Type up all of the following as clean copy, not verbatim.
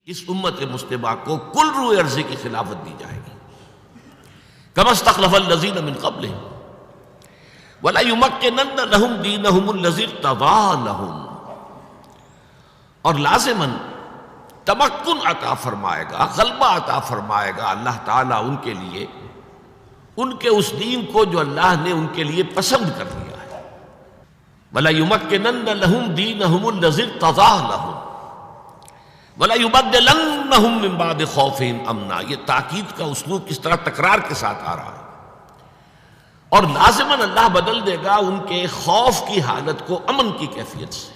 اس امت مسلمہ کو کل روئے عرضی کی خلافت دی جائے گی، کما استخلف الذین من قبلہم ولا یمکنن لہم دینہم الذی ارتضی لہم، اور لازماً تمکن عطا فرمائے گا، غلبہ عطا فرمائے گا اللہ تعالیٰ ان کے لیے، ان کے اس دین کو جو اللہ نے ان کے لیے پسند کر لیا ہے۔ ولا یمکنن لہم دینہم الذی ارتضی لہم ولا یبدلنہم من بعد خوفہم امنا، یہ تاکید کا اسلوب کس طرح تکرار کے ساتھ آ رہا ہے، اور لازماً اللہ بدل دے گا ان کے خوف کی حالت کو امن کی کیفیت سے۔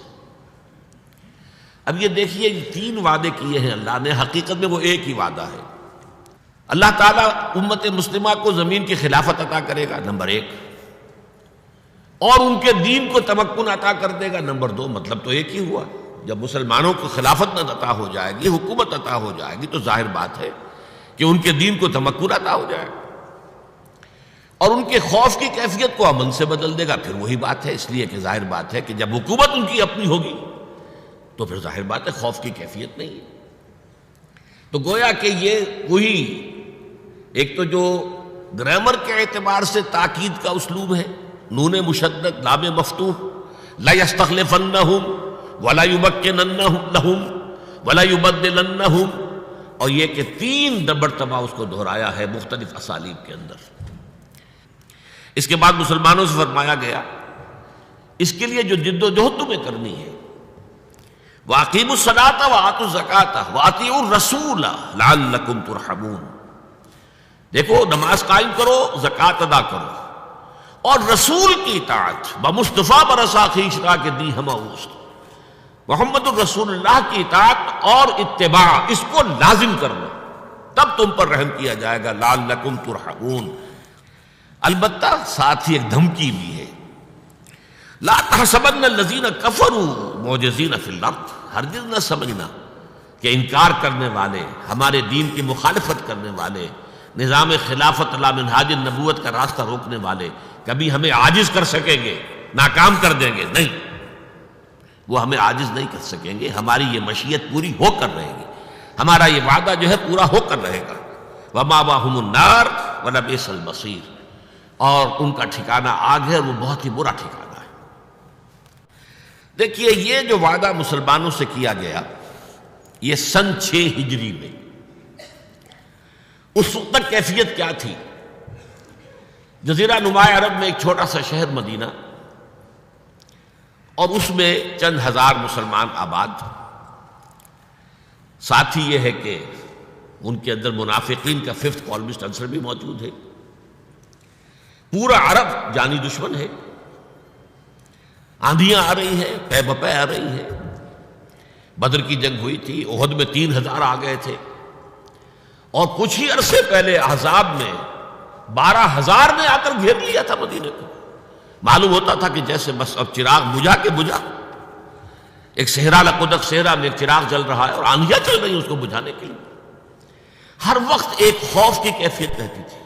اب یہ دیکھیے تین وعدے کیے ہیں اللہ نے، حقیقت میں وہ ایک ہی وعدہ ہے۔ اللہ تعالیٰ امت مسلمہ کو زمین کی خلافت عطا کرے گا، نمبر ایک، اور ان کے دین کو تمکن عطا کر دے گا، نمبر دو۔ مطلب تو ایک ہی ہوا، جب مسلمانوں کو خلافت نہ عطا ہو جائے گی، حکومت عطا ہو جائے گی، تو ظاہر بات ہے کہ ان کے دین کو تمکن عطا ہو جائے گا، اور ان کے خوف کی کیفیت کو امن سے بدل دے گا۔ پھر وہی بات ہے، اس لیے کہ ظاہر بات ہے کہ جب حکومت ان کی اپنی ہوگی تو پھر ظاہر بات ہے خوف کی کیفیت نہیں ہے۔ تو گویا کہ یہ وہی ایک تو جو گرامر کے اعتبار سے تاکید کا اسلوب ہے، نون مشدد لام مفتوح، لا یستخلفنہم ولا یمکننہم لہم ولا یبدلنہم، اور یہ کہ تین مرتبہ اس کو دہرایا ہے مختلف اسالیب کے اندر۔ اس کے بعد مسلمانوں سے فرمایا گیا اس کے لیے جو جد و جہد تمہیں کرنی ہے، وَأَقِیمُوا الصَّلَاةَ وَآتُوا الزَّکَاةَ وَأَطِیعُوا الرَّسُولَ لَعَلَّکُمْ تُرْحَمُونَ، دیکھو نماز قائم کرو، زکوٰۃ ادا کرو، اور رسول کی اطاعت، بمصطفیٰ برسا خویش را کہ دی ہمہ اوست، محمد الرسول اللہ کی اطاعت اور اتباع، اس کو لازم کرنا، تب تم پر رحم کیا جائے گا، لعلکم ترحمون۔ البتہ ساتھ ہی ایک دھمکی بھی ہے، لا تحسبن الذین کفروا معجزین فی الارض، ہرگز نہ سمجھنا کہ انکار کرنے والے، ہمارے دین کی مخالفت کرنے والے، نظام خلافت علی منہاج النبوت کا راستہ روکنے والے کبھی ہمیں عاجز کر سکیں گے، ناکام کر دیں گے، نہیں، وہ ہمیں عاجز نہیں کر سکیں گے۔ ہماری یہ مشیت پوری ہو کر رہے گی، ہمارا یہ وعدہ جو ہے پورا ہو کر رہے گا۔ وَمَأْوَاهُمُ النَّارُ وَلَبِئْسَ الْمَصِيرُ، اور ان کا ٹھکانہ آگ ہے، وہ بہت ہی برا ٹھکانہ ہے۔ دیکھیے یہ جو وعدہ مسلمانوں سے کیا گیا، یہ سن 6 ہجری میں، اس وقت تک کیفیت کیا تھی؟ جزیرہ نما عرب میں ایک چھوٹا سا شہر مدینہ، اور اس میں چند ہزار مسلمان آباد، ساتھ ہی یہ ہے کہ ان کے اندر منافقین کا 5th کالمسٹ عنصر بھی موجود ہے، پورا عرب جانی دشمن ہے، آندھیاں آ رہی ہیں، پے بپے آ رہی ہیں، بدر کی جنگ ہوئی تھی، احد میں 3000 آ گئے تھے، اور کچھ ہی عرصے پہلے احزاب میں 12000 نے آ کر گھیر لیا تھا مدینے کو۔ معلوم ہوتا تھا کہ جیسے بس اب چراغ بجھا کے بجھا، ایک صحرا لقدق صحرا میں ایک چراغ جل رہا ہے اور آندھیاں چل رہی ہیں اس کو بجھانے کے لیے۔ ہر وقت ایک خوف کی کیفیت رہتی تھی،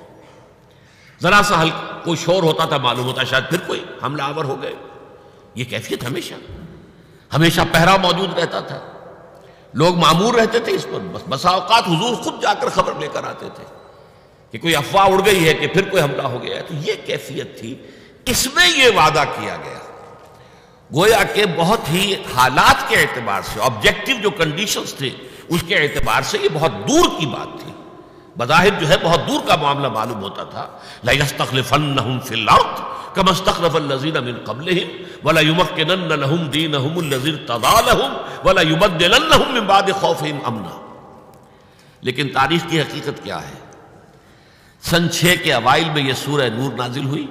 ذرا سا کوئی شور ہوتا تھا معلوم ہوتا شاید پھر کوئی حملہ آور ہو گئے، یہ کیفیت ہمیشہ پہرا موجود رہتا تھا، لوگ معمور رہتے تھے اس پر، بسا اوقات حضور خود جا کر خبر لے کر آتے تھے کہ کوئی افواہ اڑ گئی ہے کہ پھر کوئی حملہ ہو گیا ہے۔ تو یہ کیفیت تھی، اس میں یہ وعدہ کیا گیا، گویا کہ بہت ہی حالات کے اعتبار سے، آبجیکٹو جو کنڈیشنز تھے اس کے اعتبار سے یہ بہت دور کی بات تھی، بظاہر جو ہے بہت دور کا معاملہ معلوم ہوتا تھا۔ لَيَسْتَخْلِفَنَّهُمْ فِي الْأَرْضِ كَمَا اسْتَخْلَفَ الَّذِينَ مِن قَبْلِهِمْ وَلَيُمَكِّنَنَّ لَهُمْ دِينَهُمُ الَّذِي ارْتَضَىٰ لَهُمْ وَلَيُبَدِّلَنَّهُمْ مِن بَعْدِ خَوْفِهِمْ أَمْنًا۔ لیکن تاریخ کی حقیقت کیا ہے؟ سن 6 کے اوائل میں یہ سورہ نور نازل ہوئی،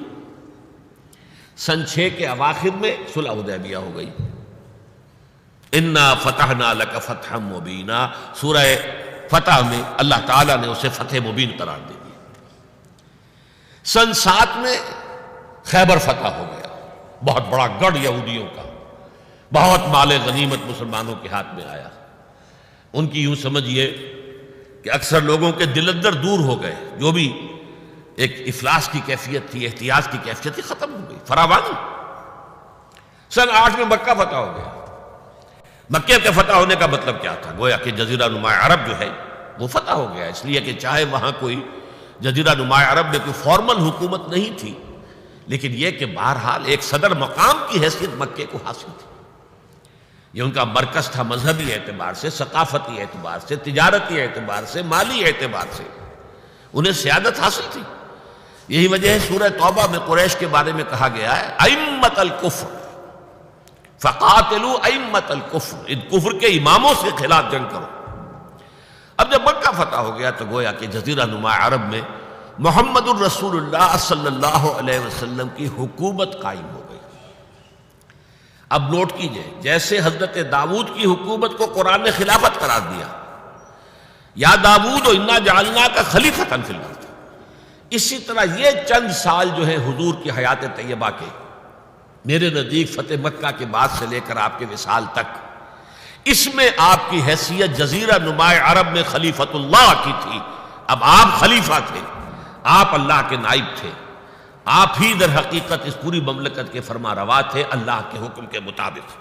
سن 6 کے اواخر میں صلح حدیبیہ ہو گئی، اِنَّا فَتَحْنَا لَكَ فَتْحًا مُبِينًا، سورہ فتح میں اللہ تعالیٰ نے اسے فتح مبین قرار دے دیا۔ سن 7 میں خیبر فتح ہو گیا، بہت بڑا گڑھ یہودیوں کا، بہت مال غنیمت مسلمانوں کے ہاتھ میں آیا۔ ان کی یوں سمجھیے کہ اکثر لوگوں کے دل اندر دور ہو گئے، جو بھی ایک افلاس کی کیفیت تھی، احتیاط کی کیفیت تھی، ختم ہو گئی، فراوانی۔ سن 8 میں مکہ فتح ہو گیا، مکے کے فتح ہونے کا مطلب کیا تھا؟ گویا کہ جزیرہ نما عرب جو ہے وہ فتح ہو گیا، اس لیے کہ چاہے وہاں کوئی جزیرہ نما عرب میں کوئی فارمل حکومت نہیں تھی، لیکن یہ کہ بہرحال ایک صدر مقام کی حیثیت مکے کو حاصل تھی۔ یہ ان کا مرکز تھا، مذہبی اعتبار سے، ثقافتی اعتبار سے، تجارتی اعتبار سے، مالی اعتبار سے انہیں سیادت حاصل تھی۔ یہی وجہ ہے سورہ توبہ میں قریش کے بارے میں کہا گیا ہے ائمۃ الکفر فقاتلوا ائمۃ الکفر، ان کفر کے اماموں سے خلاف جنگ کرو۔ اب جب مکہ فتح ہو گیا تو گویا کہ جزیرہ نما عرب میں محمد الرسول اللہ صلی اللہ علیہ وسلم کی حکومت قائم ہو گئی۔ اب نوٹ کیجئے، جیسے حضرت داؤد کی حکومت کو قرآن نے خلافت قرار دیا، یا داؤد انا جعلناک خلیفۃ فی الارض، اسی طرح یہ چند سال جو ہے حضور کی حیات طیبہ کے، میرے نزدیک فتح مکہ کے بعد سے لے کر آپ کے وصال تک، اس میں آپ کی حیثیت جزیرہ نما عرب میں خلیفۃ اللہ کی تھی۔ اب آپ خلیفہ تھے، آپ اللہ کے نائب تھے، آپ ہی در حقیقت اس پوری مملکت کے فرما روا تھے اللہ کے حکم کے مطابق۔